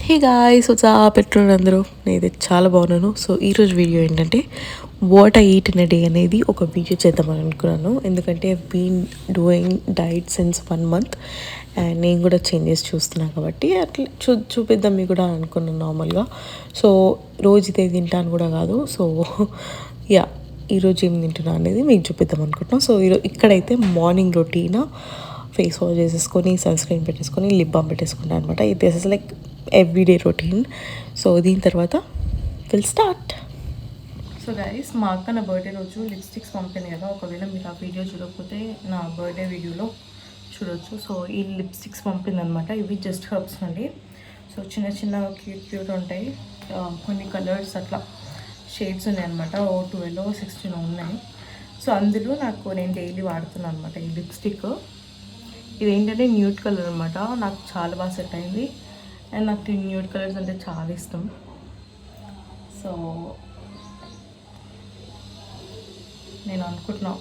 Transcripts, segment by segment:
Hey guys petrol అందరూ నేనైతే చాలా బాగున్నాను. సో ఈరోజు వీడియో ఏంటంటే what I eat in a day అనేది ఒక వీడియో చేద్దామని అనుకున్నాను. ఎందుకంటే been doing diet since 1 month and నేను కూడా చేంజెస్ చూస్తున్నాను కాబట్టి అట్లా చూపిద్దాం మీకు కూడా అనుకున్నాను నార్మల్గా. సో రోజు ఇదే తింటాను కూడా కాదు. సో యా ఈరోజు ఏం తింటున్నా అనేది మీకు చూపిద్దాం అనుకుంటున్నాను. సో ఇక్కడైతే మార్నింగ్ రొటీన్ ఫేస్ వాష్ చేసేసుకొని సన్ స్క్రీన్ పెట్టేసుకొని లిప్ బామ్ పెట్టేసుకుంటాను అనమాట. This is like everyday routine. So దీని తర్వాత విల్ స్టార్ట్. సో గైస్, మా అక్క నా బర్త్డే రోజు లిప్స్టిక్స్ పంపింది కదా, ఒకవేళ మీరు ఆ వీడియో చూడకపోతే నా బర్త్డే వీడియోలో చూడొచ్చు. సో ఈ లిప్స్టిక్స్ పంపింది అనమాట. ఇవి జస్ట్ హర్బ్స్ అండి. సో చిన్న చిన్న క్యూట్ ఉంటాయి. కొన్ని కలర్స్ అట్లా షేడ్స్ ఉన్నాయి అనమాట. 12 16 ఉన్నాయి. సో అందులో నేను డైలీ వాడుతున్నాను అనమాట ఈ లిప్స్టిక్. ఇది ఏంటంటే న్యూడ్ కలర్ అనమాట. నాకు చాలా బాగా సెట్ అయింది అండ్ నాకు న్యూడ్ కలర్స్ అంటే చాలా ఇష్టం. సో నేను అనుకుంటున్నా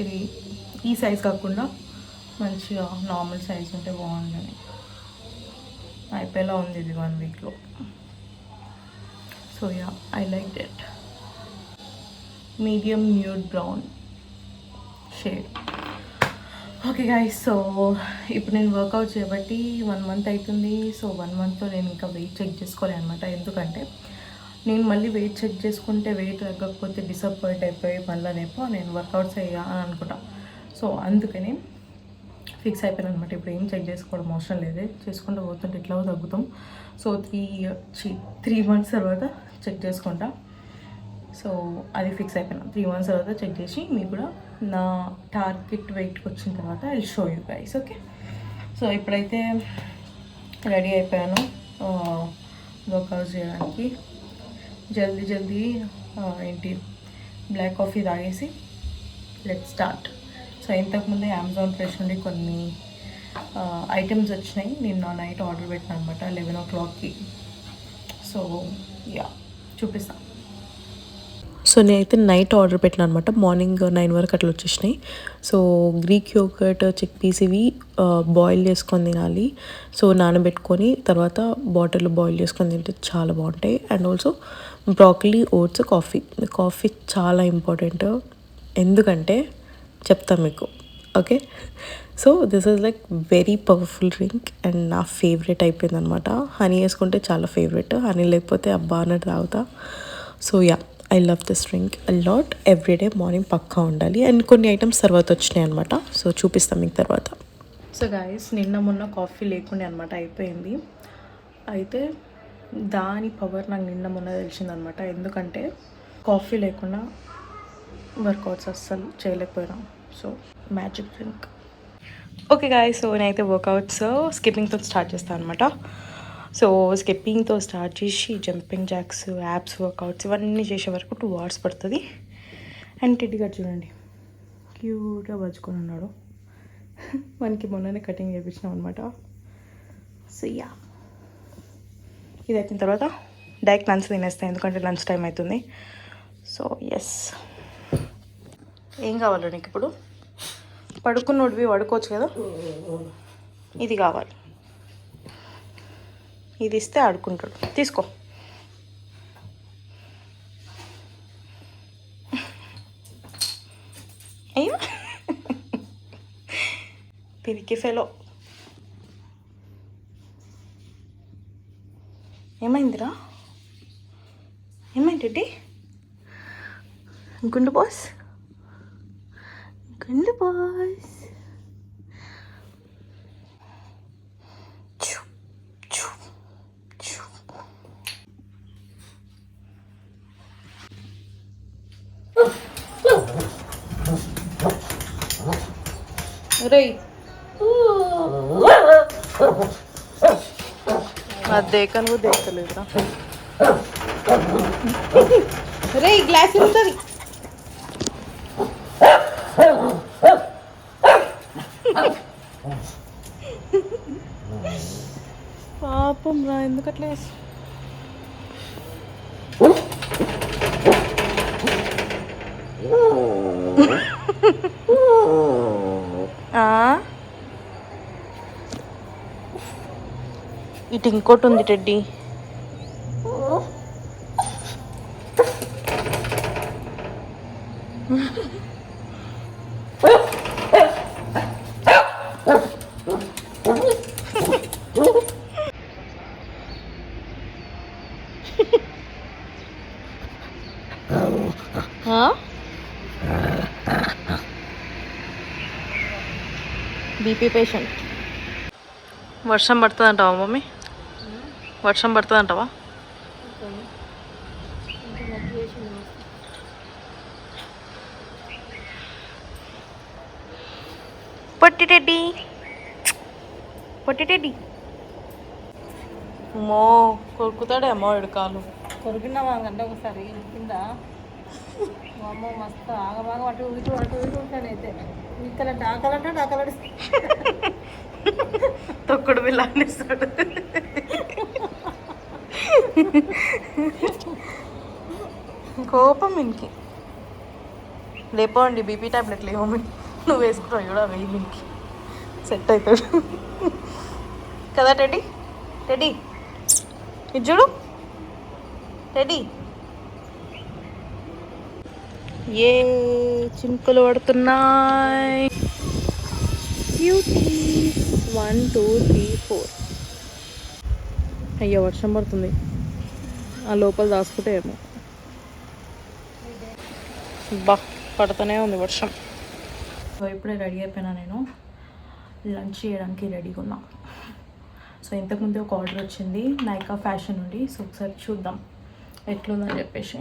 ఇది ఈ సైజ్ కాకుండా మంచిగా నార్మల్ సైజ్ ఉంటే బాగుందని. అయిపోయేలా ఉంది ఇది 1 weekలో. So yeah, I like that. Medium nude brown shade. Okay guys, so ఇప్పుడు నేను వర్కౌట్ చేయబట్టి 1 month అవుతుంది. సో 1 monthలో నేను ఇంకా వెయిట్ చెక్ చేసుకోవాలి అనమాట. ఎందుకంటే నేను మళ్ళీ వెయిట్ చెక్ చేసుకుంటే వెయిట్ తగ్గకపోతే డిసప్పాయింట్ అయిపోయి మళ్ళీ రేపు నేను వర్కౌట్స్ చేయాలని అనుకుంటా. సో అందుకని ఫిక్స్ అయిపోయాను అనమాట. ఇప్పుడు ఏం చెక్ చేసుకోవడం అవసరం లేదు, చేసుకుంటూ పోతుంటే ఎట్లాగో తగ్గుతాం. సో 3 months తర్వాత చెక్ చేసుకుంటా. సో అది ఫిక్స్ అయిపోయినా 3 months తర్వాత చెక్ చేసి మీకు కూడా నా టార్గెట్ వెయిట్కి వచ్చిన తర్వాత I show you guys. Okay, so ఇప్పుడైతే రెడీ అయిపోయాను వర్కౌట్ చేయడానికి. జల్దీ ఏంటి బ్లాక్ కాఫీ తాగేసి లెట్ స్టార్ట్. సో ఇంతకుముందే అమెజాన్ ఫ్రెష్ నుండి కొన్ని ఐటమ్స్ వచ్చినాయి. నిన్న నైట్ ఆర్డర్ పెట్టాను అనమాట 11 o'clockకి. సో యా, చూపిస్తాను. సో నేనైతే నైట్ ఆర్డర్ పెట్టినా అనమాట. మార్నింగ్ 9 వరకు అట్లా వచ్చేసినాయి. So Greek yogurt, chickpeas ఇవి బాయిల్ చేసుకొని తినాలి. సో నానబెట్టుకొని తర్వాత బాటిల్లో బాయిల్ చేసుకొని తింటే చాలా బాగుంటాయి. And also broccoli, oats, coffee చాలా ఇంపార్టెంట్. ఎందుకంటే చెప్తాను మీకు. Okay, so this is like very powerful drink and నా ఫేవరెట్ అయిపోయింది అనమాట. హనీ వేసుకుంటే చాలా ఫేవరెట్, హనీ లేకపోతే అబ్బా అన్నట్టు తాగుతా. So yeah, I love this drink a lot. Everyday morning పక్కా ఉండాలి. అండ్ కొన్ని ఐటమ్స్ తర్వాత వచ్చినాయి అనమాట. సో చూపిస్తాం మీకు తర్వాత. సో గాయస్, నిన్న మొన్న కాఫీ లేకుండే అనమాట, అయిపోయింది. అయితే దాని పవర్ నాకు నిన్న మొన్న తెలిసిందనమాట. ఎందుకంటే కాఫీ లేకుండా వర్కౌట్స్ అస్సలు చేయలేకపోయినాం. So magic drink. Okay guys, so నేనైతే వర్కౌట్స్ స్కిప్పింగ్తో స్టార్ట్ చేస్తాను అనమాట. సో స్కిప్పింగ్తో స్టార్ట్ చేసి జంపింగ్ జాక్స్, యాప్స్ వర్కౌట్స్ ఇవన్నీ చేసే వరకు 2 hours పడుతుంది. అండ్ టెడ్డీగా చూడండి క్యూట్గా బజ్జుకొని ఉన్నాడు. మనకి మొన్ననే కటింగ్ చేయించినాం అనమాట. సో యా, ఇది అయిపోయిన తర్వాత డైరెక్ట్ లంచ్ తినేస్తాను, ఎందుకంటే లంచ్ టైం అవుతుంది. సో ఎస్, ఏం కావాలి నీకు ఇప్పుడు? పడుకున్నోడివి పడుకోవచ్చు కదా. ఇది కావాలి, ఇది ఇస్తే ఆడుకుంటాడు. తీసుకో. అయ్యో పిరికి ఫెలో. ఏమైందిరా? ఏమైంది? గుండు బాస్. రే అది దేకను కూడా దేకలేదురా. రే గ్లాస్ ఉంటుంది. పాపం రా, ఎందుకట్లే. ఇటు ఇంకోటి ఉంది టెడ్డీ. BP patient. వర్షం పడుతుంది అంటావా మమ్మీ? వర్షం పడుతుంది అంటావా? పొట్టిటెడ్డి పొట్టిటెడ్డి అమ్మో కొరుకుతాడే అమ్మో ఎడకాలు కొరికినావా అంటే ఒకసారి కింద అమ్మ మస్తు ఆగబాగా అటు ఇటు ఉంటానైతే ఇక్కడ డాకలంటే తొక్కుడు బిల్ల అనిస్తాడు. కోపం ఇంకి లేపోండి. బీపీ టాబ్లెట్ లేవు నువ్వు వేసుకున్నావు కూడా వెయ్యి ఇంకి సెట్ అవుతాడు కదా టెడ్డీ. టెడ్డీ ఇది చూడు టెడ్డీ. ఏ చినుకులు పడుతున్నాయి. 1 2 3 4. అయ్యో వర్షం పడుతుంది. ఆ లోపల దాచుకుంటే ఏమో బా పడుతూనే ఉంది వర్షం. సో ఇప్పుడే రెడీ అయిపోయినా, నేను లంచ్ చేయడానికి రెడీగా ఉన్నా. సో ఇంతకుముందే ఒక ఆర్డర్ వచ్చింది నైకా ఫ్యాషన్ నుండి. సో ఒకసారి చూద్దాం ఎట్లుందని చెప్పేసి.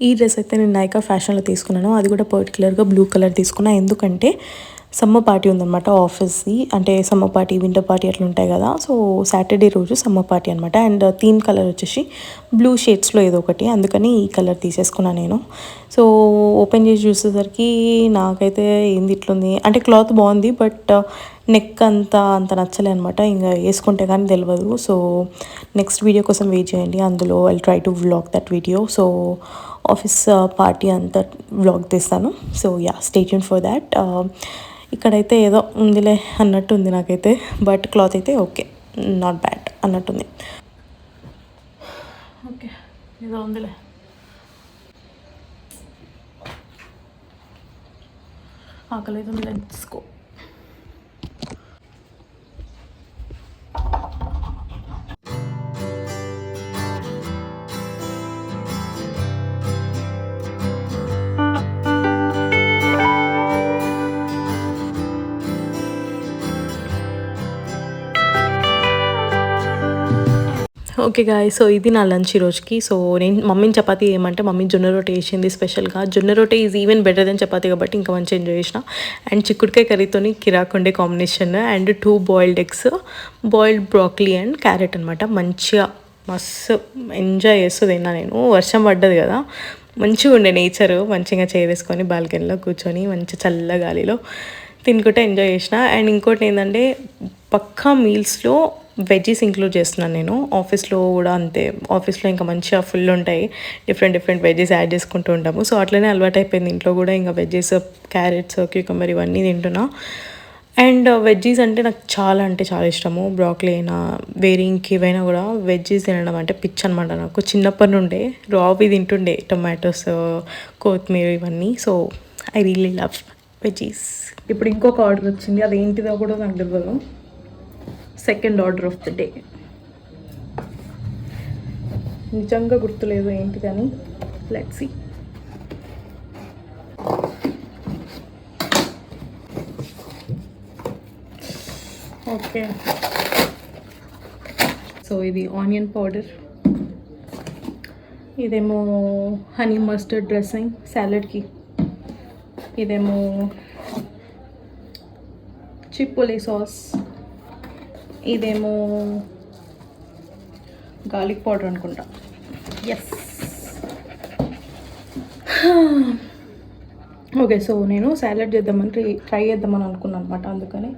ఈ డ్రెస్ అయితే నేను నైకా ఫ్యాషన్లో తీసుకున్నాను. అది కూడా పర్టికులర్గా బ్లూ కలర్ తీసుకున్నా, ఎందుకంటే సమ్మర్ పార్టీ ఉందన్నమాట ఆఫీస్ది. అంటే సమ్మర్ పార్టీ, వింటర్ పార్టీ అట్లా ఉంటాయి కదా. సో సాటర్డే రోజు సమ్మర్ పార్టీ అనమాట. అండ్ థీమ్ కలర్ వచ్చేసి బ్లూ షేడ్స్లో ఏదో ఒకటి, అందుకని ఈ కలర్ తీసేసుకున్నాను నేను. సో ఓపెన్ చేసి చూసేసరికి నాకైతే ఏంది ఇట్లుంది అంటే, క్లాత్ బాగుంది బట్ నెక్ అంత నచ్చలే అనమాట. ఇంకా వేసుకుంటే కానీ తెలియదు. సో నెక్స్ట్ వీడియో కోసం వెయిట్ చేయండి, అందులో I try to vlog that video. So office party అంతా వ్లాగ్ తీస్తాను. So yeah, stay tune for that. ఇక్కడైతే ఏదో ఉందిలే అన్నట్టు ఉంది నాకైతే, బట్ క్లాత్ అయితే ఓకే, నాట్ బ్యాడ్ అన్నట్టుంది. ఓకే ఏదో ఉందిలే. ఆకలి అయితే ఉంది, తీసుకో. ఓకే గాయ్, సో ఇది నా లంచ్ ఈరోజుకి. సో నేను మమ్మీని చపాతీ ఏమంటే మమ్మీ జొన్న రొట్టె వేసింది స్పెషల్గా. Jonna rotte is even better than chapati కాబట్టి ఇంకా మంచిగా ఎంజాయ్ చేసిన. అండ్ చిక్కుడుకాయ కర్రీతోని కిరాకుండే combination. And 2 boiled eggs, boiled broccoli and carrot అనమాట. మంచిగా మస్తు ఎంజాయ్ చేస్తూ తిన్నా నేను. వర్షం పడ్డది కదా, మంచిగా ఉండే నేచరు. మంచిగా చేరేసుకొని బాల్కనీలో కూర్చొని మంచి చల్ల గాలిలో తినుకుంటే ఎంజాయ్ చేసిన. అండ్ ఇంకోటి ఏంటంటే, పక్కా మీల్స్లో వెజ్జీస్ ఇంక్లూడ్ చేస్తున్నాను నేను. ఆఫీస్లో కూడా అంతే. ఆఫీస్లో ఇంకా మంచిగా ఫుల్ ఉంటాయి, డిఫరెంట్ వెజ్జీస్ యాడ్ చేసుకుంటూ ఉంటాము. సో అట్లనే అలవాటు అయిపోయింది. ఇంట్లో కూడా ఇంకా వెజ్జీస్, క్యారెట్స్, క్యూకంబర్ ఇవన్నీ తింటున్నా. అండ్ వెజ్జీస్ అంటే నాకు చాలా అంటే చాలా ఇష్టము. బ్రాక్లీ అయినా వేరే ఇంకేవైనా కూడా వెజ్జీస్ తినడం అంటే పిచ్చి అనమాట నాకు. చిన్నప్పటి నుండే రావి తింటుండే, టొమాటోస్, కొత్తిమీర ఇవన్నీ. So I really love veggies. ఇప్పుడు ఇంకొక ఆర్డర్ వచ్చింది, అది ఏంటిదో కూడా నాకు తెలియదు. Second order of the day. నిజంగా గుర్తులేదు ఏంటి కానీ, లెట్స్ సీ. ఓకే, సో ఇది ఆనియన్ పౌడర్, ఇదేమో హనీ మస్టర్డ్ డ్రెస్సింగ్ సాలడ్కి, ఇదేమో చిపోలే సాస్, ఇదేమో గార్లిక్ పౌడర్ అనుకుంటా. Yes, okay. సో నేను సాలడ్ ట్రై చేద్దామని అనుకున్నాను అనమాట, అందుకని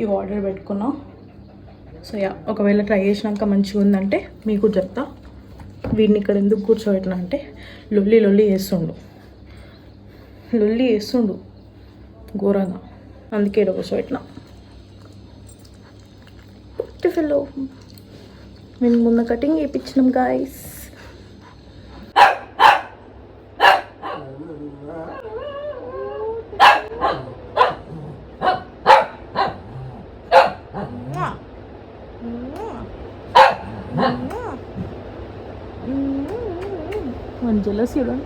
ఇవి ఆర్డర్ పెట్టుకున్నా. సో యా, ఒకవేళ ట్రై చేసినాక మంచిగా ఉందంటే మీకు చెప్తా. వీడిని ఇక్కడ ఎందుకు కూర్చోబెట్టినా అంటే, లొల్లి వేస్తుండు ఘోరంగా, అందుకే ఇక్కడ కూర్చోబెట్టినా. ఫెలో. మేము మొన్న కటింగ్ వేయించినాం గాయస్. jealous you don't.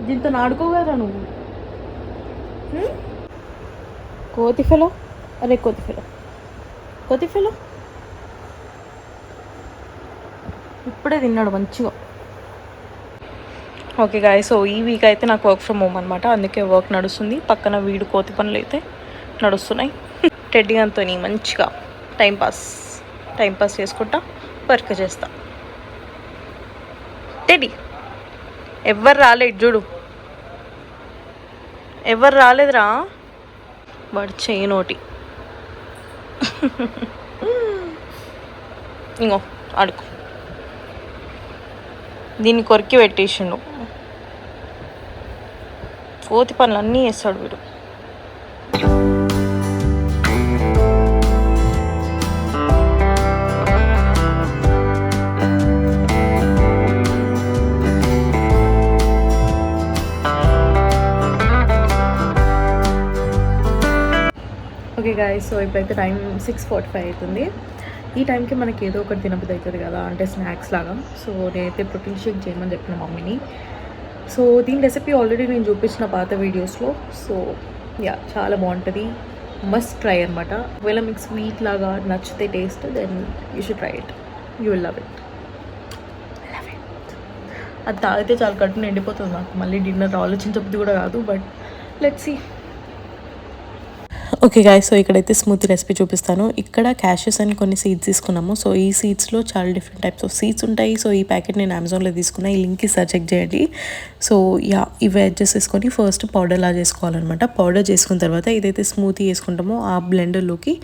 దీంతో ఆడుకోగలరా నువ్వు? కోతి ఫెలో. అరే కోతి ఫెలో, కోతి ఫెలో ఇప్పుడే తిన్నాడు మంచిగా. ఓకే గాయ్, సో ఈ వీక్ అయితే నాకు వర్క్ ఫ్రమ్ హోమ్ అనమాట, అందుకే వర్క్ నడుస్తుంది. పక్కన వీడు కోతి పనులు అయితే నడుస్తున్నాయి. టెడ్డీ అంతో మంచిగా టైంపాస్ చేసుకుంటా వర్క్ చేస్తా. టెడ్డీ ఎవరు రాలేదు చూడు, ఎవరు రాలేదురా. వాడు చెయ్యి నోటి ఇంకో అడుగు, దీన్ని కొరికి పెట్టేసిండు. కోతి పనులు అన్నీ చేస్తాడు వీడు. ఓకే గాయస్, సో ఇప్పుడైతే టైం 6:45 అవుతుంది. ఈ టైంకి మనకి ఏదో ఒకటి తినబుద్ధి అవుతుంది కదా, అంటే స్నాక్స్ లాగా. సో నేనైతే ప్రోటీన్ షేక్ చేయమని చెప్పిన మమ్మీని. సో దీని రెసిపీ ఆల్రెడీ నేను చూపించిన పాత వీడియోస్లో. సో యా, చాలా బాగుంటుంది, మస్ట్ ట్రై అనమాట. ఒకవేళ మీకు స్వీట్ లాగా నచ్చితే taste, then you should try it, you will love it. అది తాగితే చాలా కడుపు నిండిపోతుంది నాకు. మళ్ళీ డిన్నర్ ఆలోచించబుద్ధి కూడా కాదు, but let's see. Okay guys, so ఇక్కడైతే స్మూతీ రెసిపీ చూపిస్తాను. ఇక్కడ క్యాషెస్ అని కొన్ని సీడ్స్ తీసుకున్నాము. సో ఈ సీడ్స్లో చాలా డిఫరెంట్ టైప్స్ ఆఫ్ సీడ్స్ ఉంటాయి. సో ఈ ప్యాకెట్ నేను అమెజాన్లో తీసుకున్నా, ఈ లింక్ ఇస్తా, చెక్ చేయండి. సో యా, ఇవి యాడ్ చేసేసుకొని ఫస్ట్ పౌడర్లా చేసుకోవాలన్నమాట. పౌడర్ చేసుకున్న తర్వాత ఏదైతే స్మూతీ వేసుకుంటామో ఆ బ్లెండర్లోకి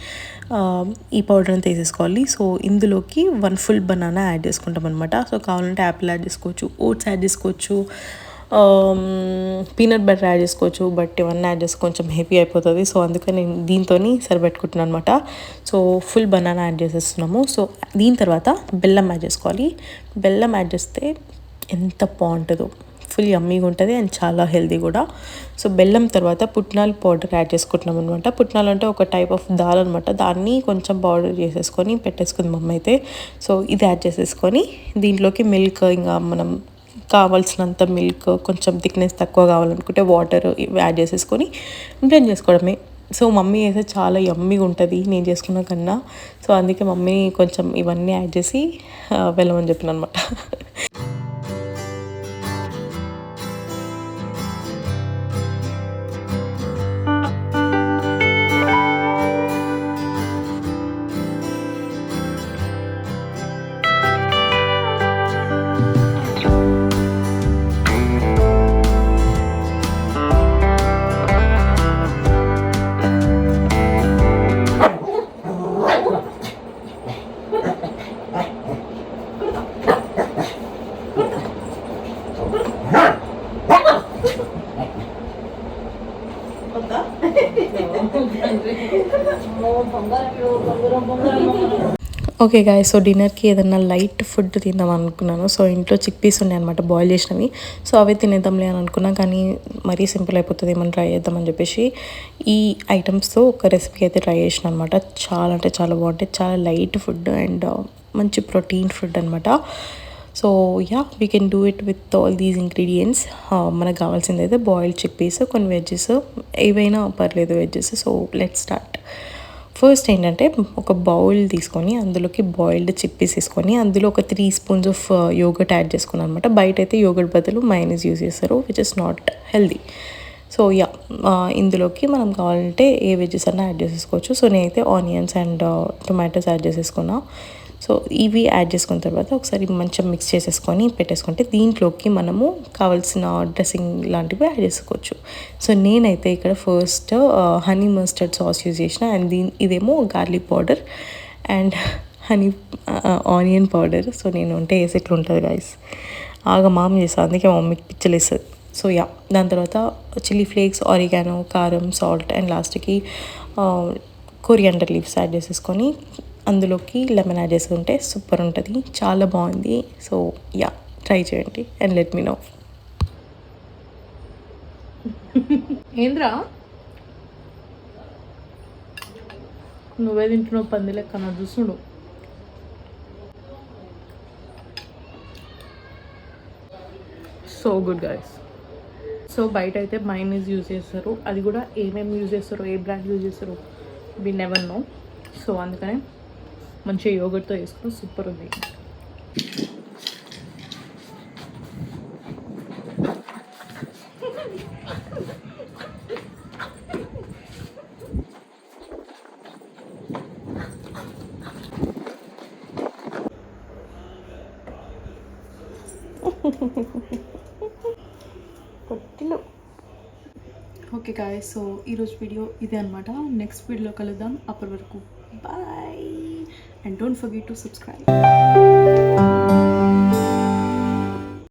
ఈ పౌడర్ అంతా వేసేసుకోవాలి. సో ఇందులోకి 1 ఫుల్ బనానా యాడ్ చేసుకుంటాం అనమాట. సో కావాలంటే యాపిల్ యాడ్ చేసుకోవచ్చు, ఓట్స్ యాడ్ చేసుకోవచ్చు, పీనట్ బటర్ యాడ్ చేసుకోవచ్చు. బట్ ఇవన్నీ యాడ్ చేసి కొంచెం హెవీ అయిపోతుంది. సో అందుకని నేను దీంతో సరిపెట్టుకుంటున్నాను అనమాట. సో ఫుల్ బనానా యాడ్ చేసేస్తున్నాము. సో దీని తర్వాత బెల్లం యాడ్ చేసుకోవాలి. బెల్లం యాడ్ చేస్తే ఎంత బాగుంటుందో, ఫుల్ యమ్మీగా ఉంటుంది అండ్ చాలా హెల్తీ కూడా. సో బెల్లం తర్వాత పుట్నాల పౌడర్ యాడ్ చేసుకుంటున్నాం అనమాట. పుట్నాలు అంటే ఒక టైప్ ఆఫ్ దాల్ అనమాట, దాన్ని కొంచెం పౌడర్ చేసేసుకొని పెట్టేసుకుంది మమ్మ అయితే. సో ఇది యాడ్ చేసేసుకొని దీంట్లోకి మిల్క్, ఇంకా మనం కావాల్సినంత మిల్క్, కొంచెం థిక్నెస్ తక్కువ కావాలనుకుంటే వాటర్ యాడ్ చేసేసుకొని బ్లెండ్ చేసుకోవడమే. సో మమ్మీ అయితే చాలా యమ్మీగా ఉంటుంది నేను చేసుకున్న కన్నా. సో అందుకే మమ్మీ కొంచెం ఇవన్నీ యాడ్ చేసి వెళ్ళమని చెప్పిన అనమాట. ఓకే గాయ్, సో డిన్నర్కి ఏదన్నా లైట్ ఫుడ్ తిందాం అనుకున్నాను. సో ఇంట్లో చిక్ పీస్ ఉన్నాయి అనమాట, బాయిల్ చేసినవి. సో అవే తినేద్దాంలే అని అనుకున్నాను, కానీ మరీ సింపుల్ అయిపోతుంది, ఏమైనా ట్రై చేద్దామని చెప్పేసి ఈ ఐటమ్స్తో ఒక రెసిపీ అయితే ట్రై చేసిన అనమాట. చాలా అంటే చాలా బాగుంటుంది, చాలా లైట్ ఫుడ్ అండ్ మంచి ప్రోటీన్ ఫుడ్ అనమాట. So yeah, we can do it with all these ingredients. మనకు కావాల్సింది అయితే బాయిల్డ్ చిక్ పీస్, కొన్ని వెజ్జెస్, ఏవైనా పర్లేదు veggies. So let's start. First ఏంటంటే ఒక బౌల్ తీసుకొని అందులోకి బాయిల్డ్ చిప్పీస్ వేసుకొని అందులో ఒక 3 స్పూన్స్ ఆఫ్ యోగర్ట్ యాడ్ చేసుకున్నాను అనమాట. బయట అయితే యోగర్ట్ బదులు మైనస్ యూజ్ చేస్తారు, which is not healthy. So yeah, ఇందులోకి మనం కావాలంటే ఏ వెజ్జెస్ అన్నా యాడ్ చేసేసుకోవచ్చు. సో నేనైతే ఆనియన్స్ అండ్ టొమాటోస్ యాడ్ చేసేసుకున్నా. సో ఇవి యాడ్ చేసుకున్న తర్వాత ఒకసారి మంచిగా మిక్స్ చేసేసుకొని పెట్టేసుకుంటే దీంట్లోకి మనము కావాల్సిన డ్రెస్సింగ్ లాంటివి యాడ్ చేసుకోవచ్చు. సో నేనైతే ఇక్కడ first honey mustard sauce use చేసిన అండ్ ఇదేమో garlic powder and honey onion powder. So నేను ఉంటే వేసి ఎట్లా ఉంటుంది గైస్, మామ చేస్తాను, అందుకే మా మమ్మీకి పిచ్చలేస్తుంది. సో యా, దాని తర్వాత చిల్లీ ఫ్లేక్స్, ఆరిగానో, కారం, సాల్ట్ అండ్ లాస్ట్కి కొరియాండర్ లీవ్స్ యాడ్ చేసేసుకొని అందులోకి లెమన్ యాడ్ చేసుకుంటే సూపర్ ఉంటుంది, చాలా బాగుంది. సో యా, ట్రై చేయండి అండ్ లెట్ మీ నో. ఏంద్రా నువ్వే తింటున్నావు పంది లెక్క నా చూసుడు. So good guys. సో బయట అయితే మైనీస్ యూజ్ చేస్తారు, అది కూడా ఏమేమి యూజ్ చేస్తారో, ఏ బ్రాండ్ యూజ్ చేస్తారో వి నెవర్ నో. సో అందుకనే మంచిగా యోగర్ట్తో వేసుకుని సూపర్ ఉంది. ఓకే గాయ్స్, సో ఈరోజు వీడియో ఇదే అనమాట. నెక్స్ట్ వీడియోలో కలుద్దాం. అప్పటి వరకు bye and don't forget to subscribe.